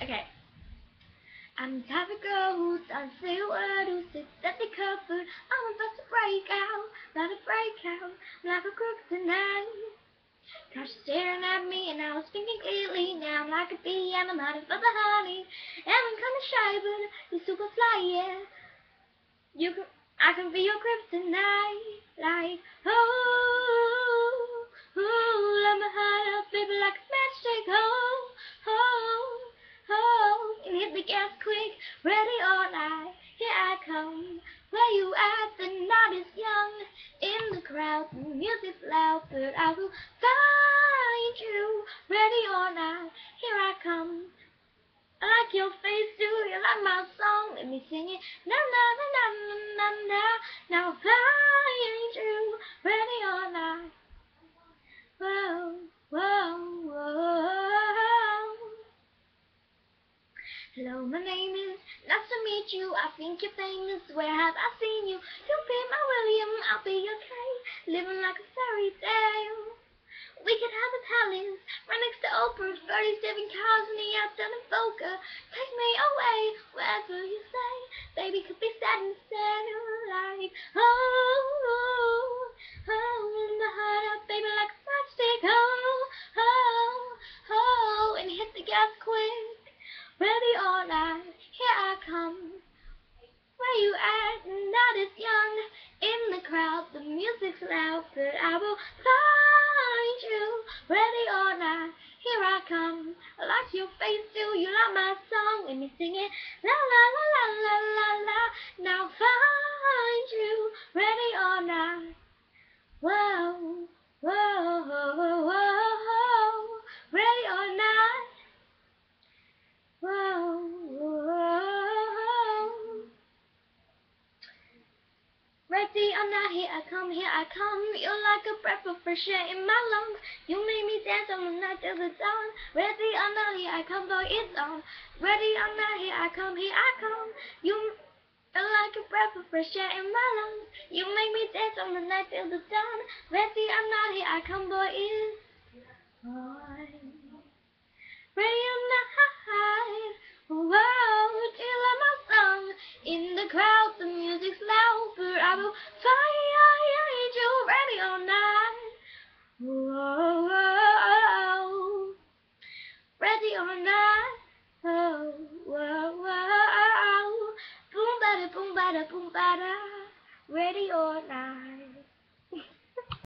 Okay. I'm the type of girl who doesn't say a word, who sits at the cupboard. I'm about to break out, about to break out, like a crook tonight. Cause she's staring at me and I was thinking clearly. Now I'm like a bee and I'm hunting for the honey. And I'm kinda shy but you're super fly, yeah. I can be your kryptonite. Like, oh, oh, let my heart up, baby, like a matchstick. Oh, oh, oh, and hit the gas quick, ready or not, here I come. Where you at? The night is young. In the crowd, the music's loud, but I will find you. Ready or not, here I come. I like your face, do you like my song? Let me sing it. Na na na na na na na. Now I'll find you. Ready or not. Whoa, whoa, whoa. Hello, my name is. Nice to meet you. I think you're famous. Where have I seen you? You be my William, I'll be your Kate. Living like a fairy tale. We could have a palace right next to Oprah. 37 cars in the outdone Evoca. Take me away wherever you say. Baby, could be sad instead of like, oh, oh, in the heart up, baby, like a matchstick. Oh, oh, oh, and hit the gas quick. Ready or not, here I come. Where you at? Not as young. In the crowd, the music's loud, but I will find you. Ready or not, here I come. I like your face, do you like my song? Let me sing it. La la la la la la la. Now find you. Ready or not. Whoa, whoa, whoa, whoa. Ready or not. Whoa, whoa. Ready or not, here I come, here I come. You're like a breath of fresh air in my lungs. You make me dance on the night till the dawn. Ready or not, here I come, boy, it's on. Ready or not, here I come, here I come. You're like a breath of fresh air in my lungs. You make me dance on the night till the dawn. Ready or not, here I come, boy, it's on. Ready or not, whoa, do you like my song? In the crowd, the music's loud, but I will find you. Ready or not.